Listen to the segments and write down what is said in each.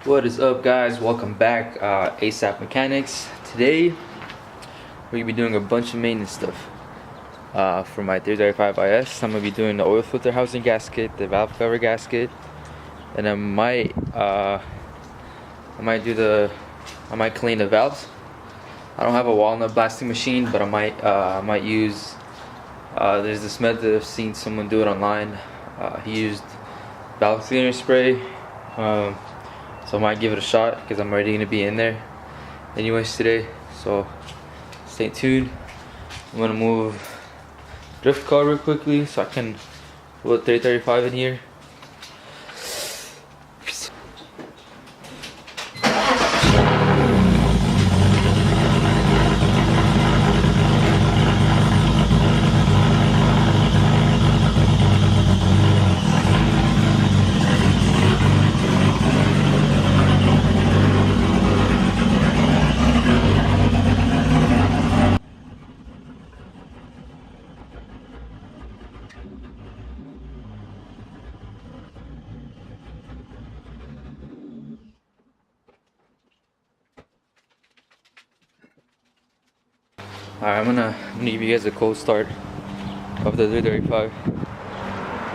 What is up, guys? Welcome back, ASAP Mechanics. Today we're gonna be doing a bunch of maintenance stuff for my D.I.Y IS. I'm gonna be doing the oil filter housing gasket, the valve cover gasket, and I might clean the valves. I don't have a walnut blasting machine, but I might use. There's this method I've seen someone do it online. He used valve cleaner spray. So I might give it a shot because I'm already gonna be in there anyways today. So stay tuned. I'm gonna move drift car real quickly so I can put 335 in here. Alright, I'm gonna give you guys a cold start of the 335.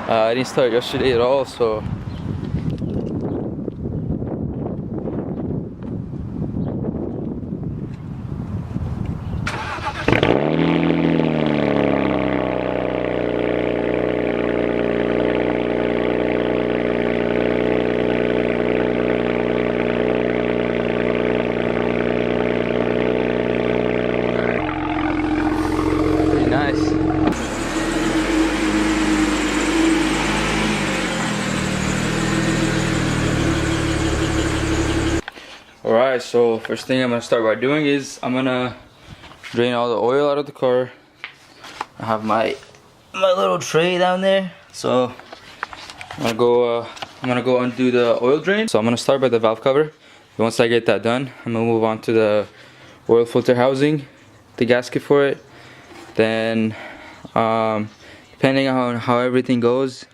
I didn't start yesterday at all, so alright, so first thing I'm gonna start by doing is I'm gonna drain all the oil out of the car. I have my little tray down there, so I'm gonna go undo the oil drain. So I'm gonna start by the valve cover. Once I get that done, I'm gonna move on to the oil filter housing, the gasket for it. Then depending on how everything goes,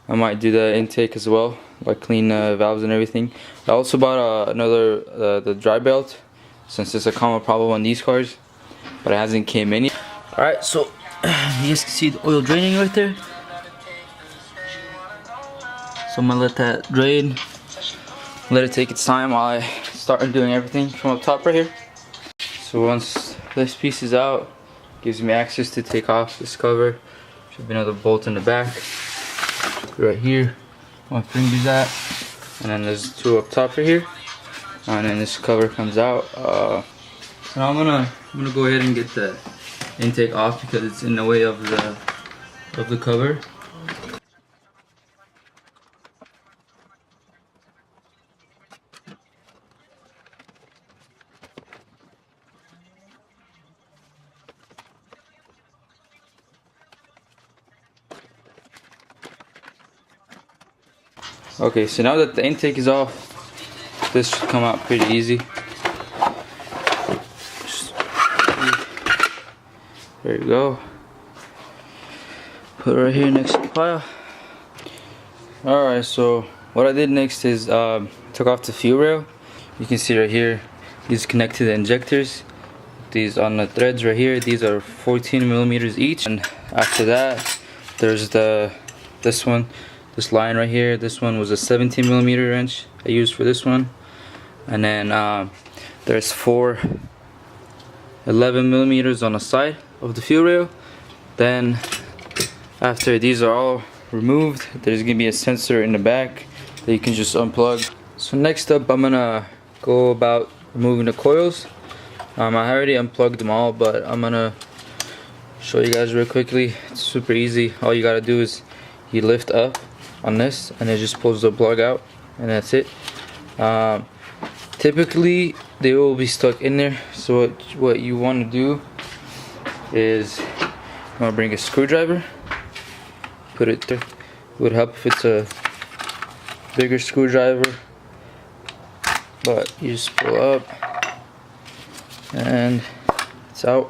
I might do the intake as well, like clean valves and everything. I also bought the dry belt, since it's a common problem on these cars, but it hasn't came in yet. Alright, so you guys can see the oil draining right there. So I'm gonna let that drain, let it take its time while I start doing everything from up top right here. So once this piece is out, gives me access to take off this cover. Should be another bolt in the back. Right here, my fingers at, and then there's two up top right here, and then this cover comes out. So now I'm gonna go ahead and get the intake off because it's in the way of the cover. Okay, so now that the intake is off, this should come out pretty easy. There you go. Put it right here next to the pile. Alright, so what I did next is took off the fuel rail. You can see right here, these connect to the injectors. These on the threads right here, these are 14 millimeters each. And after that, there's this line right here. This one was a 17 millimeter wrench I used for this one, and then there's 4 11 millimeters on the side of the fuel rail. Then after these are all removed, there's gonna be a sensor in the back that you can just unplug. So next up, I'm gonna go about removing the coils. I already unplugged them all, but I'm gonna show you guys real quickly. It's super easy. All you gotta do is you lift up on this and it just pulls the plug out, and that's it. Typically they will be stuck in there, so what you want to do is you want to bring a screwdriver, put it there. It would help if it's a bigger screwdriver, but you just pull up and it's out.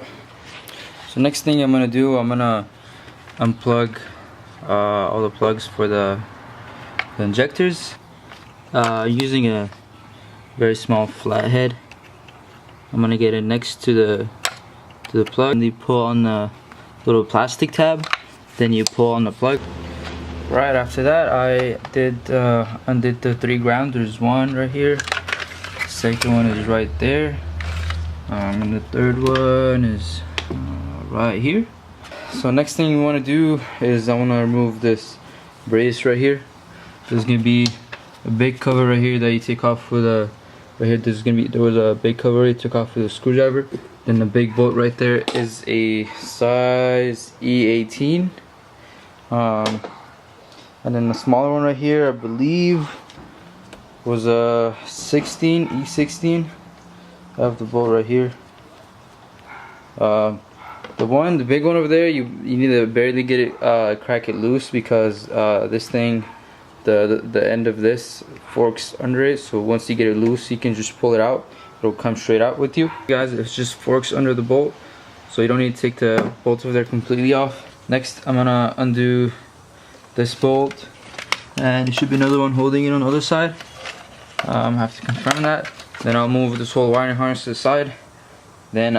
So next thing I'm gonna do, I'm gonna unplug all the plugs for the injectors using a very small flathead. I'm gonna get it next to the plug, and you pull on the little plastic tab, then you pull on the plug. Right after that, I undid the 3 grounds. There's one right here, the second one is right there, and the third one is right here. So next thing you want to do is I want to remove this brace right here. There's gonna be a big cover right here that you take off with a right here. There was a big cover you took off with a screwdriver. Then the big bolt right there is a size E18. And then the smaller one right here, I believe, was a E16. I have the bolt right here. The big one over there, you need to barely get it, crack it loose, because this thing, the end of this forks under it. So once you get it loose, you can just pull it out. It'll come straight out with you. Guys, it just forks under the bolt, so you don't need to take the bolt over there completely off. Next, I'm gonna undo this bolt, and there should be another one holding it on the other side. I have to confirm that. Then I'll move this whole wiring harness to the side. Then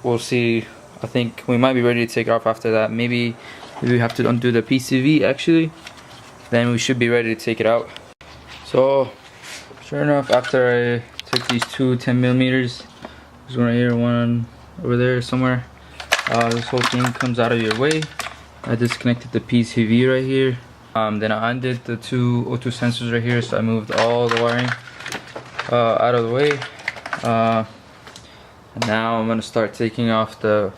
we'll see. I think we might be ready to take it off after that. Maybe we have to undo the PCV actually. Then we should be ready to take it out. So sure enough, after I took these two 10mm, there's one right here, one over there somewhere. This whole thing comes out of your way. I disconnected the PCV right here. Then I undid the two O2 sensors right here, so I moved all the wiring out of the way. And now I'm gonna start taking off the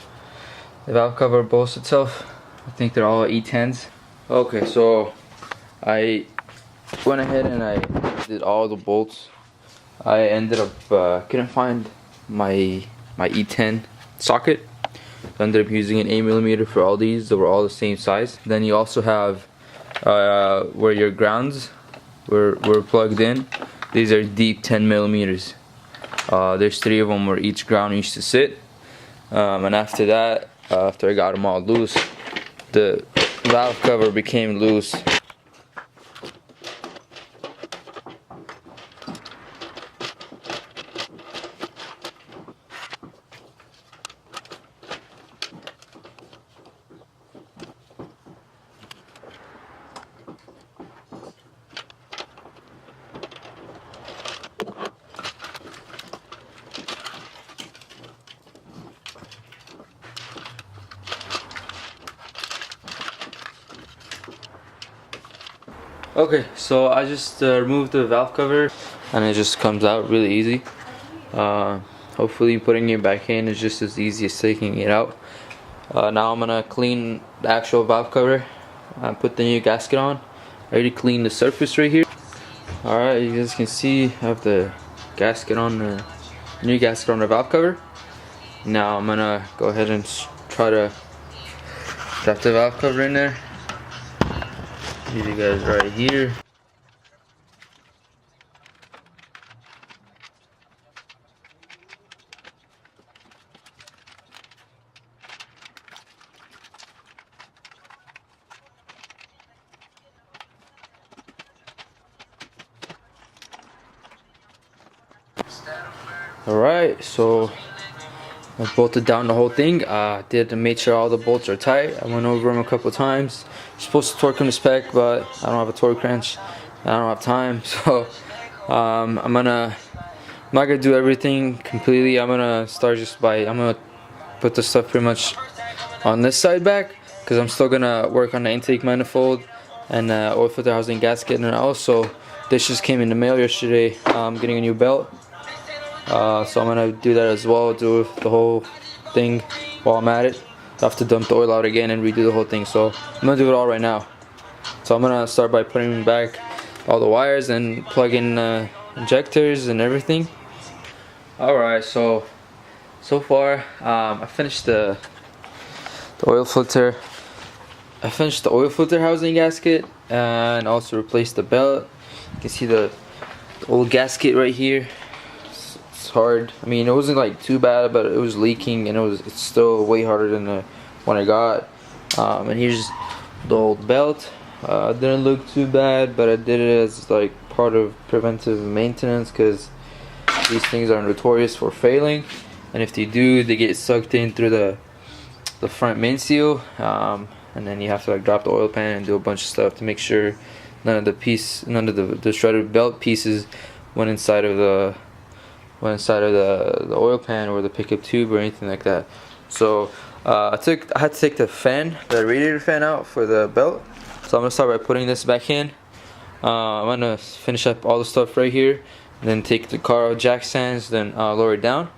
valve cover bolts itself. I think they're all E10s. Okay, so I went ahead and I did all the bolts. I ended up couldn't find my E10 socket. I ended up using an 8mm for all these. They were all the same size. Then you also have where your grounds were plugged in. These are deep 10mm. There's 3 of them where each ground used to sit. And after that, after I got them all loose, the valve cover became loose. Okay, so I just removed the valve cover, and it just comes out really easy. Hopefully putting it back in is just as easy as taking it out. Now I'm gonna clean the actual valve cover and put the new gasket on. I already cleaned the surface right here. Alright, you guys can see I have the gasket on, the new gasket on the valve cover. Now I'm gonna go ahead and try to drop the valve cover in there. These guys right here. Alright, so I bolted down the whole thing. Made sure all the bolts are tight. I went over them a couple times. You're supposed to torque them to spec, but I don't have a torque wrench. I don't have time, so I'm not gonna do everything completely. I'm gonna put the stuff pretty much on this side back, because I'm still gonna work on the intake manifold and oil filter housing gasket. And also, this just came in the mail yesterday. I'm getting a new belt. So I'm gonna do that as well, do the whole thing while I'm at it. I have to dump the oil out again and redo the whole thing, so I'm gonna do it all right now. So I'm gonna start by putting back all the wires and plug in injectors and everything. Alright, so far I finished the oil filter. I finished the oil filter housing gasket and also replaced the belt. You can see the old gasket right here. Hard. I mean, it wasn't like too bad, but it was leaking, and it's still way harder than the one I got. And here's the old belt. Didn't look too bad, but I did it as like part of preventive maintenance, because these things are notorious for failing, and if they do, they get sucked in through the front main seal, and then you have to like drop the oil pan and do a bunch of stuff to make sure none of the shredded belt pieces went inside of the oil pan or the pickup tube or anything like that. So I had to take the radiator fan out for the belt. So I'm gonna start by putting this back in. I'm gonna finish up all the stuff right here, then take the car out, jack stands, then lower it down.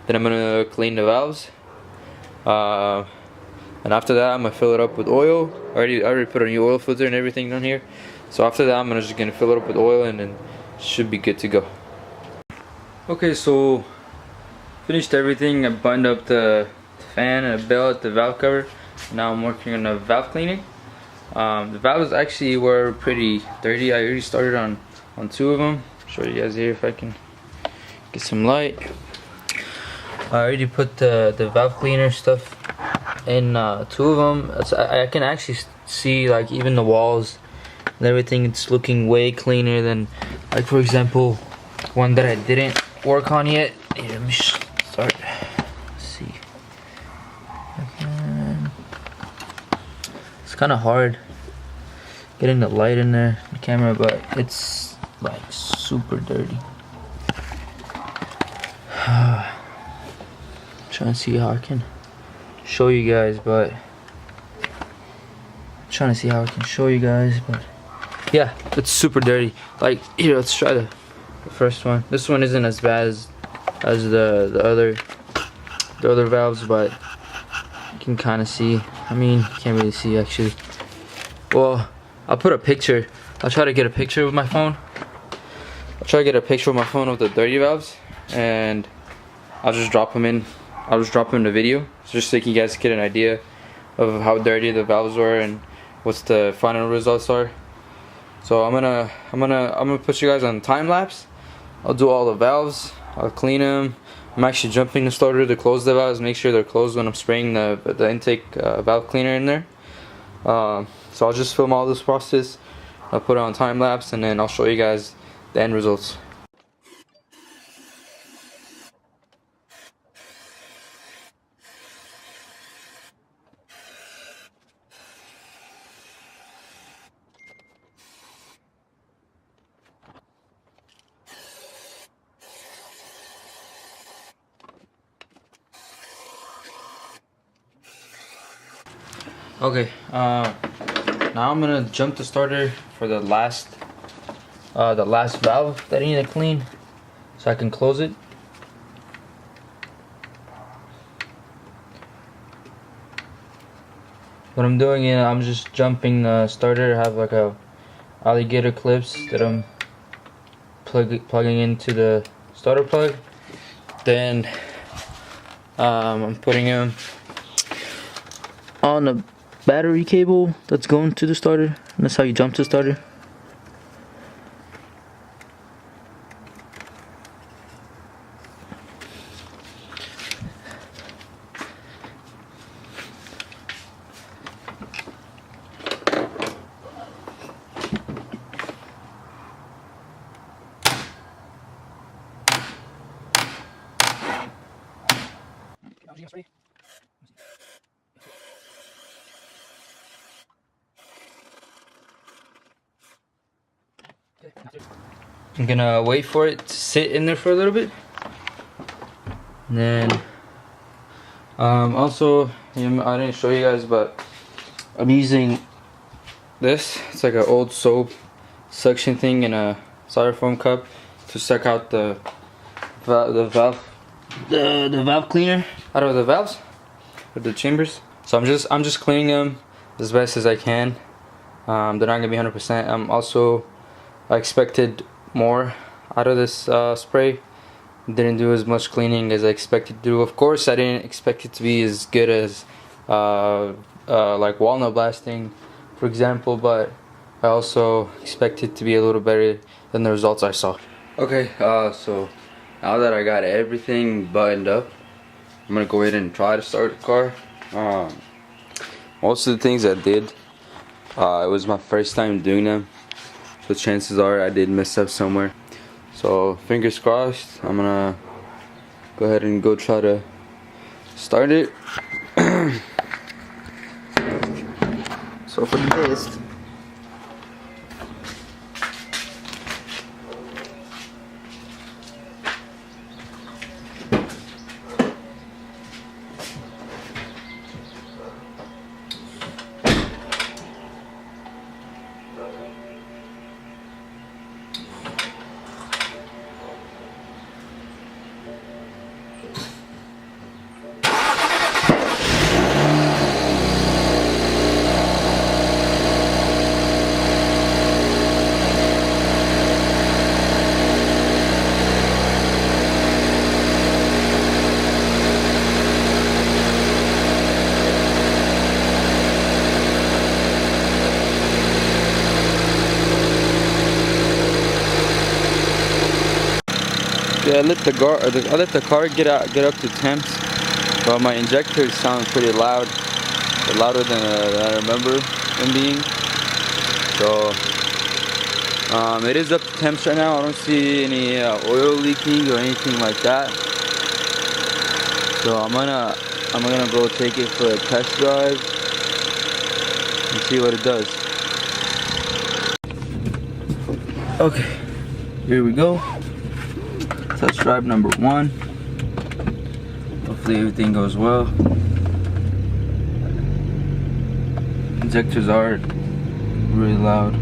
Then I'm gonna clean the valves. And after that, I'm gonna fill it up with oil. I already put a new oil filter and everything on here. So after that, I'm just gonna fill it up with oil, and then it should be good to go. Okay, so finished everything. I buttoned up the fan and the belt, the valve cover. Now I'm working on the valve cleaning. The valves actually were pretty dirty. I already started on 2 of them. Show you guys here if I can get some light. I already put the valve cleaner stuff in 2 of them. I can actually see like even the walls and everything. It's looking way cleaner than, like, for example, one that I didn't work on yet. Here, let me start. Let's see. It's kind of hard getting the light in there, the camera, but it's like super dirty. Trying to see how I can show you guys, but yeah, it's super dirty. Like, here, let's try the first one. This one isn't as bad as the other valves, but you can kind of see. I mean, you can't really see actually. Well, I'll put a picture. I'll try to get a picture with my phone. Of the dirty valves, and I'll just drop them in the video, just so you guys get an idea of how dirty the valves were and what's the final results are. So I'm gonna put you guys on time lapse. I'll do all the valves. I'll clean them. I'm actually jumping the starter to close the valves, make sure they're closed when I'm spraying the intake valve cleaner in there. So I'll just film all this process. I'll put it on time lapse, and then I'll show you guys the end results. Okay, now I'm gonna jump the starter for the last valve that I need to clean, so I can close it. What I'm doing is I'm just jumping the starter. I have like a alligator clips that I'm plugging into the starter plug. Then I'm putting them on the battery cable that's going to the starter, and that's how you jump to the starter. I'm gonna wait for it to sit in there for a little bit, and then also, I didn't show you guys, but I'm using this. It's like an old soap suction thing in a styrofoam cup to suck out the valve cleaner out of the valves or the chambers. So I'm just cleaning them as best as I can. They're not gonna be 100%. I expected more out of this spray. Didn't do as much cleaning as I expected to do. Of course, I didn't expect it to be as good as like walnut blasting, for example, but I also expect it to be a little better than the results I saw. Okay, so now that I got everything buttoned up, I'm gonna go ahead and try to start the car. Most of the things I did, it was my first time doing them. so chances are I did mess up somewhere. So fingers crossed. I'm gonna go ahead and go try to start it. So for the test, yeah, I let the car get up to temps, but my injectors sound pretty loud, louder than I remember them being. So it is up to temps right now. I don't see any oil leaking or anything like that. So I'm gonna go take it for a test drive and see what it does. Okay, here we go. Test drive number 1. Hopefully everything goes well. Injectors are really loud.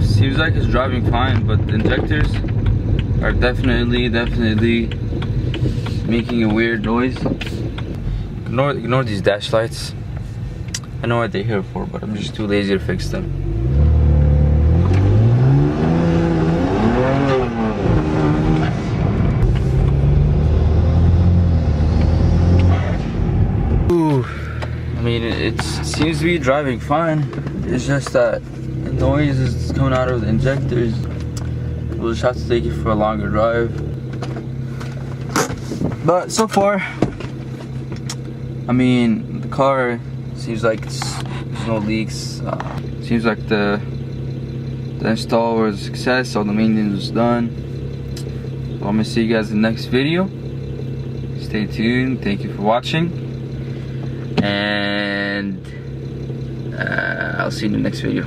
Seems like it's driving fine, but the injectors are definitely making a weird noise. Ignore these dash lights. I know what they're here for, but I'm just too lazy to fix them. Ooh, I mean, it seems to be driving fine. It's just that the noise is coming out of the injectors. We'll just have to take it for a longer drive. But so far, I mean, the car seems like there's no leaks. Seems like the install was a success. All the maintenance was done. So I'm gonna see you guys in the next video. Stay tuned. Thank you for watching, and I'll see you in the next video.